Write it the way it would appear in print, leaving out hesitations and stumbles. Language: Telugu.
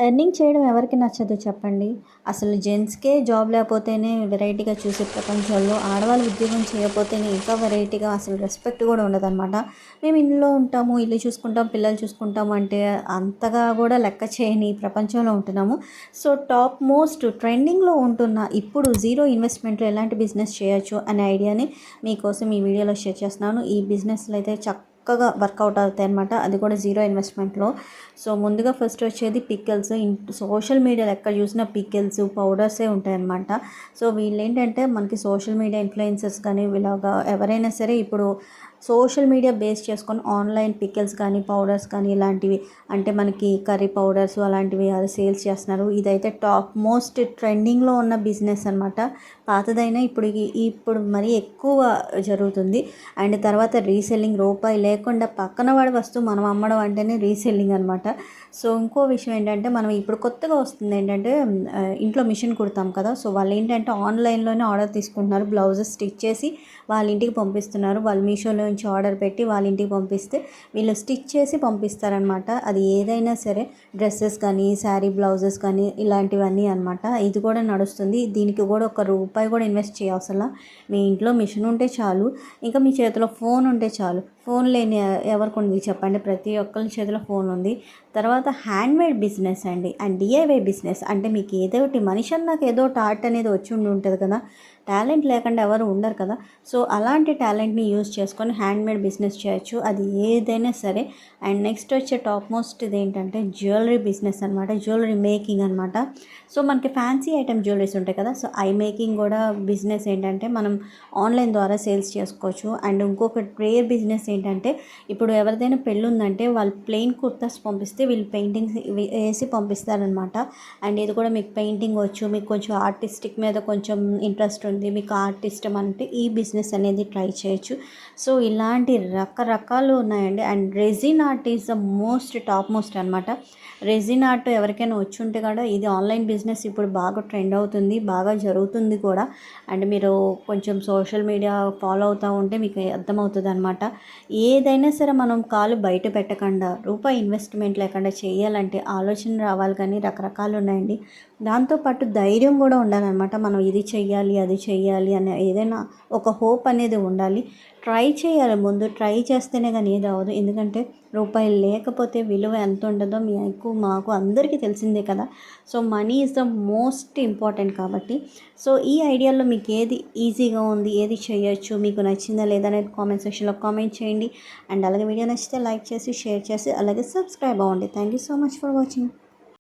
ఎర్నింగ్ చేయడం ఎవరికి నచ్చదు చెప్పండి. అసలు జెంట్స్‌కే జాబ్ లేకపోతేనే వెరైటీగా చూసే ప్రపంచంలో ఆడవాళ్ళు ఉద్యోగం చేయకపోతేనే ఇంకా వెరైటీగా అసలు రెస్పెక్ట్ కూడా ఉండదనమాట. మేము ఇంట్లో ఉంటాము, ఇల్లు చూసుకుంటాం, పిల్లలు చూసుకుంటాము అంటే అంతగా కూడా లెక్క చేయని ప్రపంచంలో ఉంటున్నాము. సో టాప్ మోస్ట్ ట్రెండింగ్‌లో ఉంటున్న ఇప్పుడు జీరో ఇన్వెస్ట్‌మెంట్‌లో ఎలాంటి బిజినెస్ చేయొచ్చు అనే ఐడియాని మీకోసం ఈ వీడియోలో షేర్ చేస్తున్నాను. ఈ బిజినెస్‌లో అయితే చక్కగా వర్కౌట్ అవుతాయన్నమాట. అది కూడా జీరో ఇన్వెస్ట్‌మెంట్‌లో. సో ముందుగా ఫస్ట్ వచ్చేది పికిల్స్. సోషల్ మీడియాలో ఎక్కడ చూసినా పికిల్స్, పౌడర్సే ఉంటాయన్నమాట. సో వీళ్ళేంటంటే మనకి సోషల్ మీడియా ఇన్‌ఫ్లుయెన్సర్స్ కానీ ఇలాగా ఎవరైనా సరే ఇప్పుడు సోషల్ మీడియా బేస్ చేసుకొని ఆన్‌లైన్ పికిల్స్ కానీ, పౌడర్స్ కానీ ఇలాంటివి అంటే మనకి కర్రీ పౌడర్స్ అలాంటివి అది సేల్స్ చేస్తున్నారు. ఇదైతే టాప్ మోస్ట్ ట్రెండింగ్‌లో ఉన్న బిజినెస్ అనమాట. పాతదైనా ఇప్పుడు మరీ ఎక్కువ జరుగుతుంది. అండ్ తర్వాత రీసెల్లింగ్ రూపాయి లేకుండా పక్కన వాడి వస్తువు మనం అమ్మడం అంటేనే రీసెల్లింగ్ అనమాట. సో ఇంకో విషయం ఏంటంటే మనం ఇప్పుడు కొత్తగా వస్తుంది ఏంటంటే ఇంట్లో మిషన్ కుడతాం కదా. సో వాళ్ళు ఏంటంటే ఆన్లైన్లోనే ఆర్డర్ తీసుకుంటున్నారు. బ్లౌజెస్ స్టిచ్ చేసి వాళ్ళ ఇంటికి పంపిస్తున్నారు. వాళ్ళు మీషోలో నుంచి ఆర్డర్ పెట్టి వాళ్ళ ఇంటికి పంపిస్తే వీళ్ళు స్టిచ్ చేసి పంపిస్తారనమాట. అది ఏదైనా సరే డ్రెస్సెస్ కానీ, శారీ బ్లౌజెస్ కానీ ఇలాంటివన్నీ అనమాట. ఇది కూడా నడుస్తుంది. దీనికి కూడా ఒక రూపాయి కూడా ఇన్వెస్ట్ చేయవసరం. మీ ఇంట్లో మిషన్ ఉంటే చాలు, ఇంకా మీ చేతిలో ఫోన్ ఉంటే చాలు. ఫోన్ లేని ఎవరికి ఉంది చెప్పండి? ప్రతి ఒక్కరి చేతిలో ఫోన్ ఉంది. తర్వాత హ్యాండ్మేడ్ బిజినెస్ అండి అండ్ డిఐవై బిజినెస్ అంటే మీకు ఏదో ఒకటి మనిషి అన్నాక ఏదో ఒకటి ఆర్ట్ అనేది వచ్చి ఉంటుంది కదా. టాలెంట్ లేకుండా ఎవరు ఉండరు కదా. సో అలాంటి టాలెంట్ని యూజ్ చేసుకొని హ్యాండ్మేడ్ బిజినెస్ చేయొచ్చు, అది ఏదైనా సరే. అండ్ నెక్స్ట్ వచ్చే టాప్ మోస్ట్ ఇది ఏంటంటే జ్యువెలరీ బిజినెస్ అనమాట. జ్యువెలరీ మేకింగ్ అనమాట. సో మనకి ఫ్యాన్సీ ఐటమ్ జ్యువెలరీస్ ఉంటాయి కదా. సో ఐ మేకింగ్ కూడా బిజినెస్ ఏంటంటే మనం ఆన్లైన్ ద్వారా సేల్స్ చేసుకోవచ్చు. అండ్ ఇంకొక రేర్ బిజినెస్ ఏంటంటే ఇప్పుడు ఎవరిదైనా పెళ్ళి ఉందంటే వాళ్ళు ప్లెయిన్ కుర్తాస్ పంపిస్తే వీళ్ళు పెయింటింగ్స్ వేసి పంపిస్తారనమాట. అండ్ ఇది కూడా మీకు పెయింటింగ్ వచ్చు, మీకు కొంచెం ఆర్టిస్టిక్ మీద కొంచెం ఇంట్రెస్ట్ ఉంది, మీకు ఆర్ట్ ఇష్టం అంటే ఈ బిజినెస్ అనేది ట్రై చేయొచ్చు. సో ఇలాంటి రకరకాలు ఉన్నాయండి. And resin art is the top most అనమాట. రెజిన్ ఆర్ట్ ఎవరికైనా వచ్చి ఉంటే కూడా ఇది ఆన్లైన్ బిజినెస్ ఇప్పుడు బాగా ట్రెండ్ అవుతుంది, బాగా జరుగుతుంది కూడా. అండ్ మీరు కొంచెం సోషల్ మీడియా ఫాలో అవుతూ ఉంటే మీకు అర్థమవుతుంది అనమాట. ఏదైనా సరే మనం కాలు బయట పెట్టకుండా రూపాయి ఇన్వెస్ట్మెంట్ లేకుండా చేయాలంటే ఆలోచన రావాలి, కానీ రకరకాలు ఉన్నాయండి. దాంతోపాటు ధైర్యం కూడా ఉండాలన్నమాట. మనం ఇది చెయ్యాలి, అది చెయ్యాలి అనే ఏదైనా ఒక హోప్ అనేది ఉండాలి. ట్రై చేయాలి, ముందు ట్రై చేస్తేనే కానీ ఏది అవ్వదు. ఎందుకంటే రూపాయలు లేకపోతే విలువ ఎంత ఉంటుందో మీకు మాకు అందరికీ తెలిసిందే కదా. So money is the most important కాబట్టి. సో ఈ ఐడియాలో మీకు ఏది ఈజీగా ఉంది, ఏది చేయొచ్చు, మీకు నచ్చిందా లేదా అనేది కామెంట్ సెక్షన్లో కామెంట్ చేయండి. అండ్ అలాగే వీడియో నచ్చితే లైక్ చేసి షేర్ చేసి అలాగే సబ్స్క్రైబ్ అవ్వండి. Thank you so much for watching.